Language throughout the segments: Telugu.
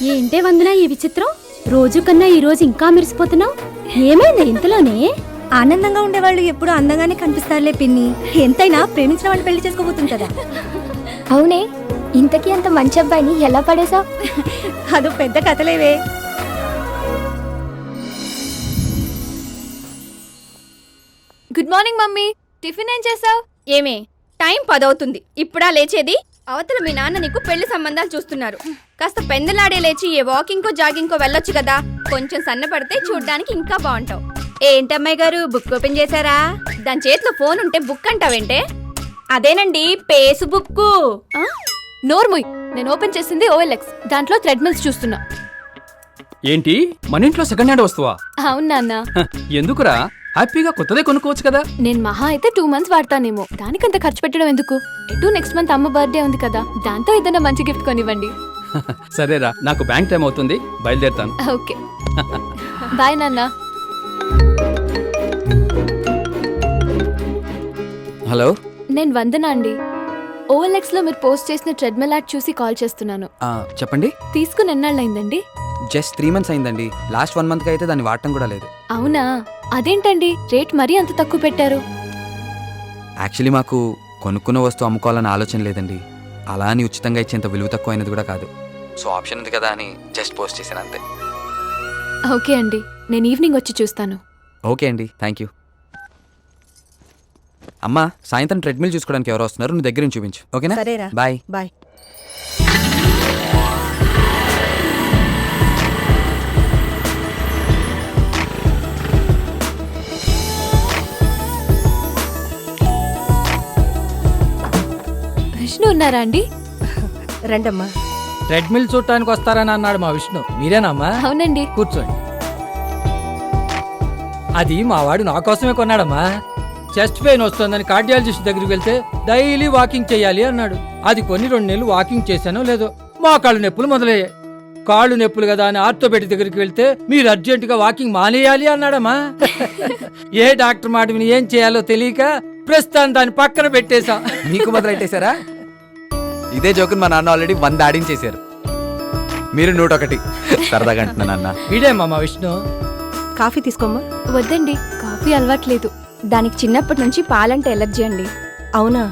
ఏంటే వందన ఈ విచిత్రం? రోజు కన్నా ఈ రోజు ఇంకా మెరిసిపోతున్నావు. ఏమైంది ఇంతలోనే? ఆనందంగా ఉండేవాళ్ళు ఎప్పుడు అందంగానే కనిపిస్తారులే పిన్ని. ఎంతైనా ప్రేమించిన వాళ్ళు పెళ్లి చేసుకోబోతుంది కదా. అవునే, ఇంతకీ అంత మంచి అబ్బాయిని ఎలా పడేశావు? అదో పెద్ద కథలేవే. Good morning mummy. టిఫిన్ ఏం చేసావు? ఏమే టైం 10 అవుతుంది, ఇప్పుడా లేచేది? అవతల మీ నాన్న నీకు పెళ్లి సంబంధాలు చూస్తున్నారు. కాస్త పెందలాడే లేచి ఏ వాకింగ్ జాగింగ్ వెళ్ళొచ్చు కదా. కొంచెం సన్నపడితే చూడ్డానికి ఇంకా బాగుంటావు. ఏంటమ్మాయి గారు, బుక్ ఓపెన్ చేశారా? దాని చేతిలో ఫోన్ ఉంటే బుక్ అంటావేంటే? అదేనండి, పేసు బుక్. నోర్ముయ్, నేను ఓపెన్ చేసింది OLX. దాంట్లో థ్రెడ్మిల్స్ చూస్తున్నా. ఏంటి మన ఇంట్లో సెకండ్ హ్యాండ్ వస్తువా? అవును నాన్న. ఎందుకురా, హ్యాపీగా కొత్తదే కొనుక్కోవచ్చు కదా. నేను మహా అయితే 2 months వాడతానేమో, దానికంత ఖర్చు పెట్టడం ఎందుకు? ఎటు నెక్స్ట్ మంత్ అమ్మ బర్త్డే ఉంది కదా, దాంతో ఏదైనా మంచి గిఫ్ట్ కొనివ్వండి. సరేరా, నాకు బ్యాంక్ టైం అవుతుంది, బయలుదేరుతాను. ఓకే, బాయ్ నాన్న. హలో, నేను వందన అండి. OLX లో మీరు పోస్ట్ చేసిన ట్రెడ్మిల్ యాడ్ చూసి కాల్ చేస్తున్నాను. చెప్పండి. తీసుకుని ఎన్నాళ్ళైందండి? జస్ట్ 3 months అయిందండి. లాస్ట్ 1 month అయితే దాన్ని వాడటం కూడా లేదు. అవునా, అదేంటండి రేట్ మరీ అంత తక్కువ పెట్టారు? యాక్చువల్లీ మాకు కొనుక్కున్న వస్తువు అమ్ముకోవాలని ఆలోచన లేదండి. అలా అని ఉచితంగా ఇచ్చేంత విలువ తక్కువ అయినది కూడా కాదు. సో ఆప్షన్ ఉంది కదా అని జస్ట్ పోస్ట్ చేశాను అంతే. ఓకే అండి, నేను ఈవినింగ్ వచ్చి చూస్తాను. ఓకే అండి, థ్యాంక్ యూ. అమ్మా, సాయంత్రం ట్రెడ్మిల్ చూసుకోవడానికి ఎవరు వస్తున్నారు, నువ్వు దగ్గర నుంచి చూపించు. ఓకేనా? సరేరా, బాయ్ బాయ్. విష్ణు ఉన్నారా అండి? రండమ్మా. ట్రెడ్మిల్ చూడటానికి వస్తారని అన్నాడు మా విష్ణు. మీరేనమ్మా? అవునండి. కూర్చోండి. అది మా వాడు నా కోసమే కొన్నాడమ్మా. చెస్ట్ పెయిన్ వస్తుందని కార్డియాలజిస్ట్ దగ్గరికి వెళ్తే డైలీ వాకింగ్ చేయాలి అన్నాడు. అది కొన్ని 2 నెలలు వాకింగ్ చేశానో లేదో మా కాళ్ళు నొప్పులు మొదలయ్యాయి. కాళ్ళు నొప్పులు కదా అని ఆర్థోపెడిక్ దగ్గరికి వెళ్తే మీరు అర్జెంటుగా వాకింగ్ మానేయాలి అన్నాడమ్మా. ఏ డాక్టర్ మాట విని ఏం చేయాలో తెలియక ప్రస్తుతం దాన్ని పక్కన పెట్టేశాం. మీకు మొదలెట్టేశారా? ఇదే జోకుని మా నాన్న ఆల్రెడీ 100 ఆడించేశారు. మీరు 101. సరదాగా అంటున్నా నాన్న. వీడేమ్మా మా విష్ణు. కాఫీ తీసుకోమ్మా. వద్దండి, కాఫీ అలవాట్లేదు. దానికి చిన్నప్పటి నుంచి పాలంటే ఎలర్జీ అండి. అవునా?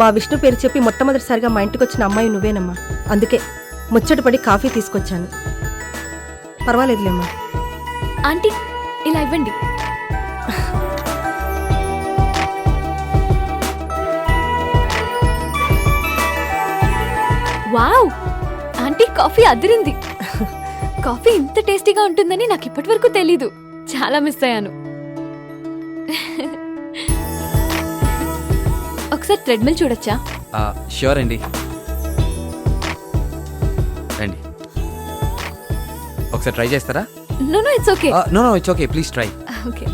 మా విష్ణు పేరు చెప్పి మొట్టమొదటిసారిగా మా ఇంటికి వచ్చిన అమ్మాయి నువ్వేనమ్మా. అందుకే ముచ్చటపడి కాఫీ తీసుకొచ్చాను. పర్వాలేదులేమ్మా. ఆంటీ, ఇలా ఇవ్వండి. వావ్, ఆంటీ కాఫీ అదిరింది. కాఫీ ఇంత టేస్టీగా ఉంటుందని నాకు ఇప్పటి వరకు తెలీదు. చాలా మిస్ అయ్యాను. ఒకసారి ట్రెడ్మిల్ చూడొచ్చా? ష్యూర్ అండి, రండి. ఒకసారి ట్రై చేస్తారా? No no, it's okay. No no, it's okay, please try. Okay.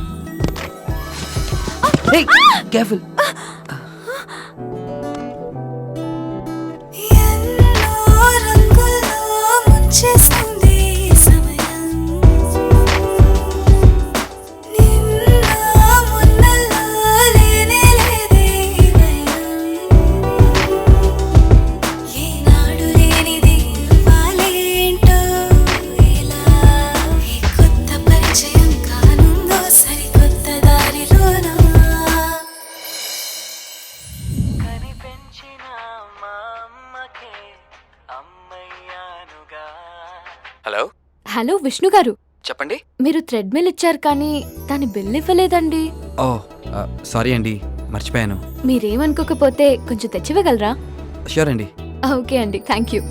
Careful. Hello hello Vishnu గారు, చెప్పండి. మీరు థ్రెడ్మిల్ ఇచ్చారు కానీ దాని బిల్ ఇవ్వలేదండి. ఓ సారీ అండి, మర్చిపోయాను. మీరేమనుకోకపోతే కొంచెం తెచ్చివ్వగలరా? ష్యూర్ అండి. ఓకే అండి, థ్యాంక్ యూ.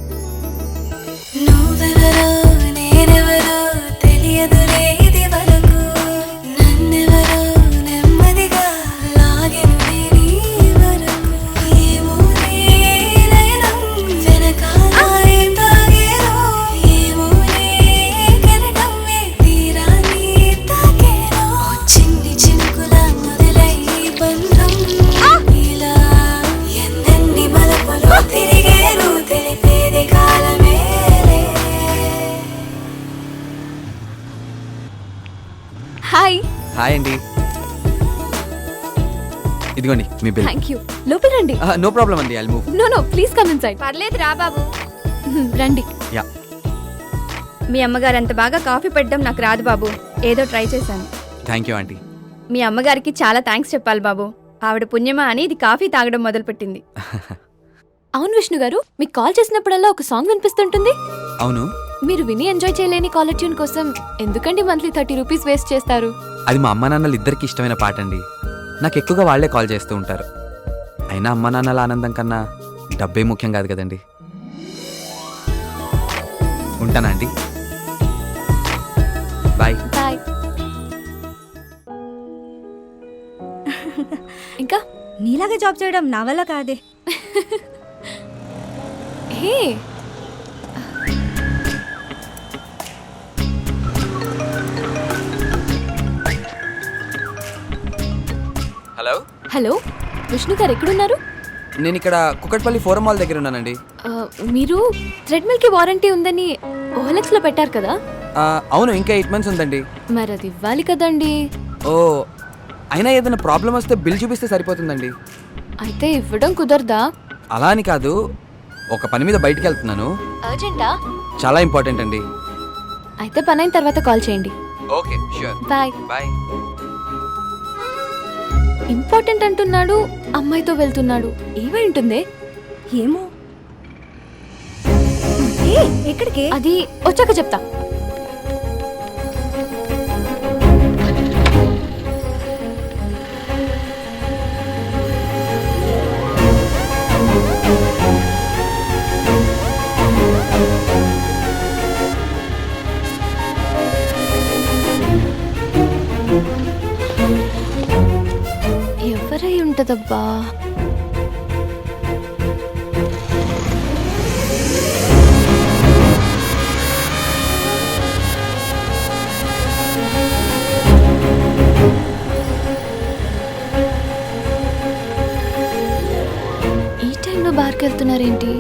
హాయ్. హాయ్ అండి, ఇదిగోండి మీ బిల్. Thank you. లోపల రండి. నో ప్రాబ్లం అండి, I'll move. No no, please come inside. పర్లేదు రా బాబు. రండి. యా. మీ అమ్మగారు అంత బాగా కాఫీ పెట్టడం నాకు రాదు బాబు, ఏదో ట్రై చేశాను. Thank you aunty. మీ అమ్మగారికి చాలా థ్యాంక్స్ చెప్పాలి బాబు. ఆవిడ పుణ్యమా అని ఇది కాఫీ తాగడం మొదలుపెట్టింది. అవును విష్ణు గారు, మీకు కాల్ చేసినప్పుడల్లా ఒక సాంగ్ వినిపిస్తుంటుంది. అవును, మీరు విని ఎంజాయ్ చేయలేని కాలర్ ట్యూన్ కోసం ఎందుకండి మంత్లీ 30 రూపీస్ వేస్ట్ చేస్తారు? అది మా అమ్మ నాన్నలు ఇద్దరికి ఇష్టమైన పాట అండి. నాకు ఎక్కువగా వాళ్లే కాల్ చేస్తూ ఉంటారు. అయినా అమ్మ నాన్నల ఆనందం కన్నా డబ్బే ముఖ్యం కాదు కదండి. ఉంటానా అండి, బాయ్. బాయ్. ఇంకా నీలాగా జాబ్ చేయడం నా వల్ల కాదే. హే, హలో, హలో విష్ణు గారు ఎక్కడున్నారు? నేను ఇక్కడ కుక్కట్పల్లి ఫోరం మాల్ దగ్గర ఉన్నానండి. మీరు థ్రెడ్మిల్ కి వారంటీ ఉందని OLX లో పెట్టారు కదా? అవును, ఇంకా 8 months ఉందండి. మరి అది ఇవ్వాలి కదండి. ఓ, అయినా ఏదైనా ప్రాబ్లం వస్తే బిల్ చూపిస్తే సరిపోతుందండి. అయితే ఇవ్వడం కుదరదా? అలా అని కాదు, ఒక పని మీద బయటికి వెళ్తున్నాను. అర్జెంటా? చాలా ఇంపార్టెంట్ అండి. అయితే పని అయిన తర్వాత కాల్ చేయండి. Okay, sure. Bye. Bye. Important అంటున్నాడు, అమ్మాయితో వెళ్తున్నాడు. ఏమై ఉంటుంది? ఏమో. ఎక్కడికి? అది వచ్చాక చెప్తా. ఎవరై ఉంటదబ్బా? ఈ టైంలో బార్కి వెళ్తున్నారేంటి?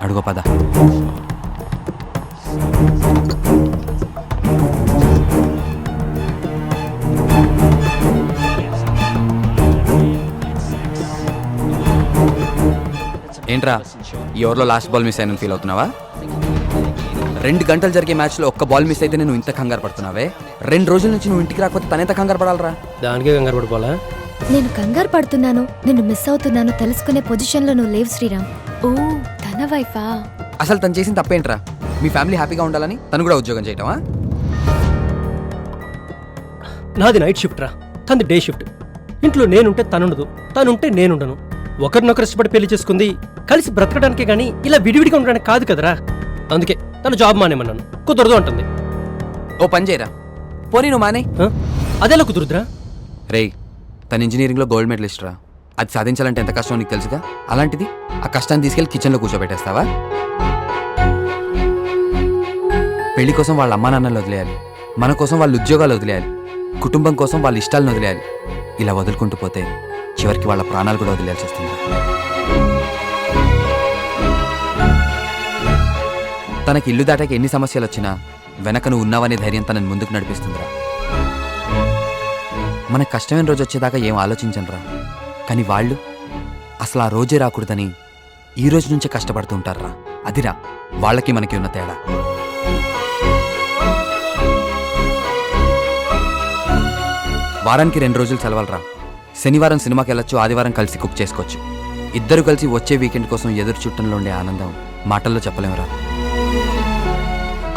అడుగు పద. ఏంట్రా, ఈ ఓవర్లో లాస్ట్ బాల్ మిస్ అయిన ఫీల్ అవుతున్నావా? 2 గంటలు జరిగే మ్యాచ్లో ఒక్క బాల్ మిస్ అయితే నువ్వు ఇంత కంగారు పడుతున్నావే? 2 రోజుల నుంచి నువ్వు ఇంటికి రాకపోతే తనెంత కంగారు పడాలరా? దానికే కంగారు పడిపోవాలా? నేను కంగారు పడుతున్నాను, నిన్ను మిస్ అవుతున్నాను తెలుసుకునే పొజిషన్లో నువ్వు లేవు శ్రీరామ్. ఓ, తన వైఫా? అసలు తను చేసిన తప్పేంట్రా? మీ ఫ్యామిలీ హ్యాపీగా ఉండాలని తను కూడా ఉద్యోగం చేయటమా? నాది నైట్ షిఫ్ట్ రా, తనది డే షిఫ్ట్. ఇంట్లో నేనుంటే తనుండదు, తనుంటే నేనుండను. ఒకరినొకరు ఇష్టపడి పెళ్లి చేసుకుంది కలిసి బ్రతకడానికే గానీ ఇలా విడివిడిగా ఉండడానికి కాదు కదరా. అందుకే తను జాబ్ మానేమన్నాను. కుదరదు అంటుంది. ఓ పని చేయరా, పోనీ నువ్వు మానే. అదెలా కుదురుద్రా? రేయ్, తన ఇంజనీరింగ్లో గోల్డ్ మెడలిస్ట్ రా. అది సాధించాలంటే ఎంత కష్టం నీకు తెలుసుగా. అలాంటిది ఆ కష్టాన్ని తీసుకెళ్లి కిచెన్లో కూర్చోబెట్టేస్తావా? పెళ్లి కోసం వాళ్ళ అమ్మా నాన్నలు వదిలేయాలి, మన కోసం వాళ్ళ ఉద్యోగాలు వదిలేయాలి, కుటుంబం కోసం వాళ్ళ ఇష్టాలను వదిలేయాలి. ఇలా వదులుకుంటూ పోతే చివరికి వాళ్ళ ప్రాణాలు కూడా వదిలేయాల్సి వస్తుంది. తనకి ఇల్లు దాటాక ఎన్ని సమస్యలు వచ్చినా వెనక నువ్వు ఉన్నావనే ధైర్యం తనని ముందుకు నడిపిస్తుందిరా. మనకు కష్టమైన రోజు వచ్చేదాకా ఏం ఆలోచించనురా, కానీ వాళ్ళు అసలు ఆ రోజే రాకూడదని ఈ రోజు నుంచే కష్టపడుతూ ఉంటారా. అదిరా వాళ్ళకి మనకి ఉన్న తేడా. వారానికి 2 రోజులు సెలవులరా. శనివారం సినిమాకి వెళ్ళొచ్చు, ఆదివారం కలిసి కుక్ చేసుకోవచ్చు. ఇద్దరు కలిసి వచ్చే వీకెండ్ కోసం ఎదురు చుట్టంలో ఉండే ఆనందం మాటల్లో చెప్పలేమురా.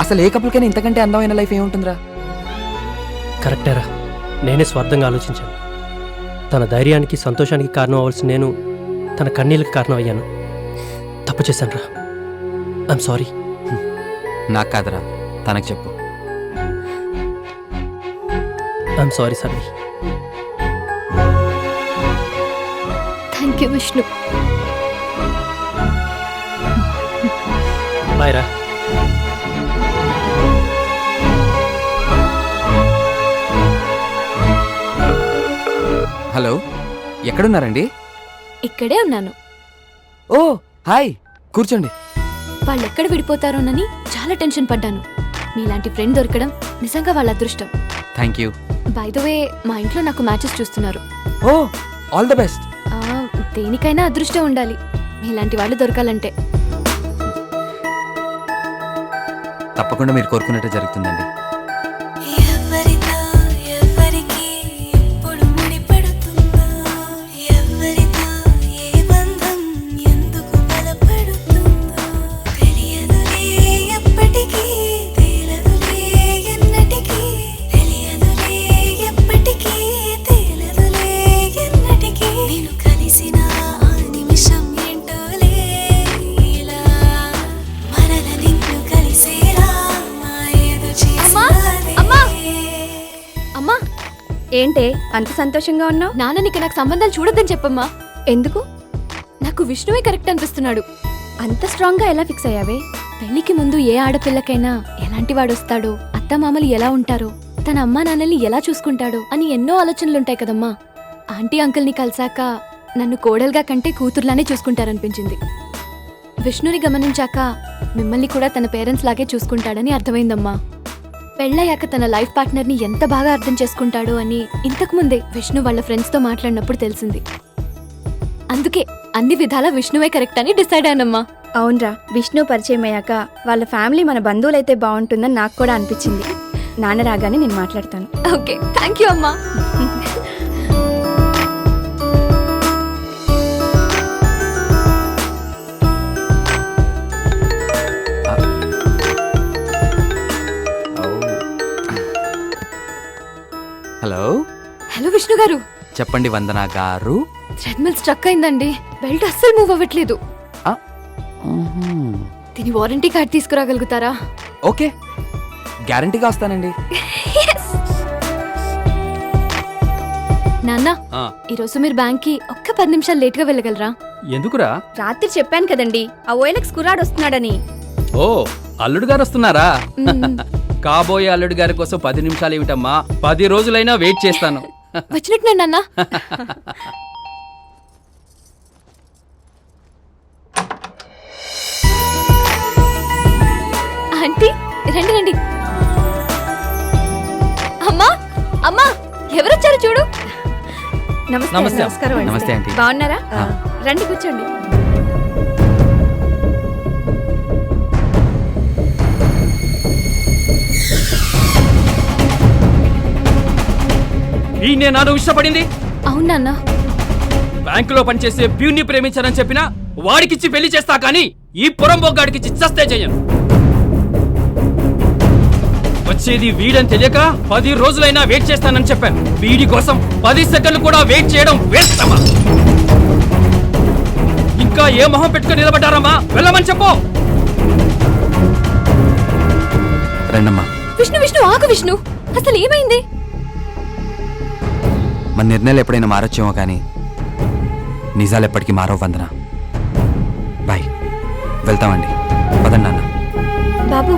అసలు ఏ కపుల్కైనా ఇంతకంటే అందమైన లైఫ్ ఏముంటుందిరా? కరెక్టేరా, నేనే స్వార్థంగా ఆలోచించాను. తన ధైర్యానికి సంతోషానికి కారణం అవ్వాల్సిన నేను తన కన్నీళ్ళకి కారణం అయ్యాను. తప్పు చేశాను రా, ఐఎమ్ సారీ. నాకు కాదురా, తనకు చెప్పు. I'm sorry Sarvi. Thank you Vishnu. Bye రా. హలో, ఎక్కడున్నారండి? ఇక్కడే ఉన్నాను. ఓ హాయ్, కూర్చోండి. వాళ్ళు ఎక్కడ విడిపోతారోనని చాలా టెన్షన్ పడ్డాను. మీలాంటి ఫ్రెండ్ దొరకడం నిజంగా వాళ్ళ అదృష్టం. Thank you. By the way, మా ఇంట్లో నాకు మ్యాచెస్ చూస్తున్నారు. ఓ, ఆల్ ద బెస్ట్. దేనికైనా అదృష్టం ఉండాలి, మీలాంటి వాళ్ళు దొరకాలంటే. తప్పకుండా మీరు కోరుకున్నట్టే జరుగుతుందండి. ఏంటే అంత సంతోషంగా ఉన్నావు? నాన్న నీకు నాకు సంబంధాలు చూడొద్దని చెప్పమ్మా. ఎందుకు? నాకు విష్ణువే కరెక్ట్ అనిపిస్తున్నాడు. అంత స్ట్రాంగ్ గా ఎలా ఫిక్స్ అయ్యావే? పెళ్లికి ముందు ఏ ఆడపిల్లకైనా ఎలాంటి వాడొస్తాడో, అత్తమామలు ఎలా ఉంటారో, తన అమ్మా నాన్నల్ని ఎలా చూసుకుంటాడో అని ఎన్నో ఆలోచనలుంటాయి కదమ్మా. ఆంటీ అంకుల్ని కలిసాక నన్ను కోడలుగా కంటే కూతుర్లానే చూసుకుంటారనిపించింది. విష్ణుని గమనించాక మిమ్మల్ని కూడా తన పేరెంట్స్ లాగే చూసుకుంటాడని అర్థమైందమ్మా. పెళ్ళయ్యాక తన లైఫ్ పార్ట్నర్ని ఎంత బాగా అర్థం చేసుకుంటాడో అని ఇంతకుముందే విష్ణు వాళ్ళ ఫ్రెండ్స్తో మాట్లాడినప్పుడు తెలిసింది. అందుకే అన్ని విధాలా విష్ణువే కరెక్ట్ అని డిసైడ్ అయ్యానమ్మా. అవునరా, విష్ణు పరిచయం అయ్యాక వాళ్ళ ఫ్యామిలీ మన బంధువులైతే బాగుంటుందని నాకు కూడా అనిపించింది. నాన్న రాగానే నేను మాట్లాడతాను. ఓకే, థ్యాంక్ యూ అమ్మా. హలో. హలో విష్ణు గారు. చెప్పండి వందన గారు. థ్రెడ్మిల్ స్ట్రక్ అయిందండి. బెల్ట్ అస్సలు మూవ్ అవ్వట్లేదు. దీని వారంటీ కార్డ్ తీసుకురాగలుగుతారా? ఓకే, గ్యారంటీగా వస్తానండి. నాన్న, ఈరోజు మీరు బ్యాంక్ కి ఒక్క 10 నిమిషాలు లేట్ గా వెళ్ళగలరా? ఎందుకురా? రాత్రి చెప్పాను కదండి, ఆ ఓఎల్ఎక్స్ కుర్రాడు వస్తున్నాడని. ఓ, అల్లుడు గారు వస్తున్నారా? కాబోయే అల్లుడు గారి కోసం 10 నిమిషాలు ఏమిటమ్మా, 10 రోజులైనా వెయిట్ చేస్తాను. వచ్చినట్టున్నాడు నాన్న. ఆంటీ రండి రండి. అమ్మా అమ్మా, ఎవరొచ్చారు చూడు. నమస్తే. నమస్తే. నమస్కారం అండి. నమస్తే ఆంటీ. బాగున్నారా? రండి కూర్చోండి. ఈయనే నాను ఇష్టపడింది. అవును నాన్న. బ్యాంకులో పనిచేసే ప్యూన్ని ప్రేమించానని చెప్పినా వాడికిచ్చి పెళ్లి చేస్తా, కానీ ఈ పురంబోగ్గాడికిచ్చి చస్తే చెయ్యను. వచ్చేది వీడని తెలియక 10 రోజులైనా వెయిట్ చేస్తానని చెప్పాను. వీడి కోసం 10 సెకండ్లు కూడా వెయిట్ చేయడం వేస్ట్ అమ్మా. ఇంకా ఏ మొహం పెట్టుకుని నిలబడ్డారమ్మా? వెళ్ళమని చెప్పు. రండమ్మా. విష్ణు విష్ణు ఆగు విష్ణు, అసలు ఏమైంది? మన నిర్ణయాలు ఎప్పుడైనా మారొచ్చేమో కానీ నిజాలు ఎప్పటికీ మారవు వందన. బాయ్, వెళ్తామండి. పదండి నాన్న. బాబు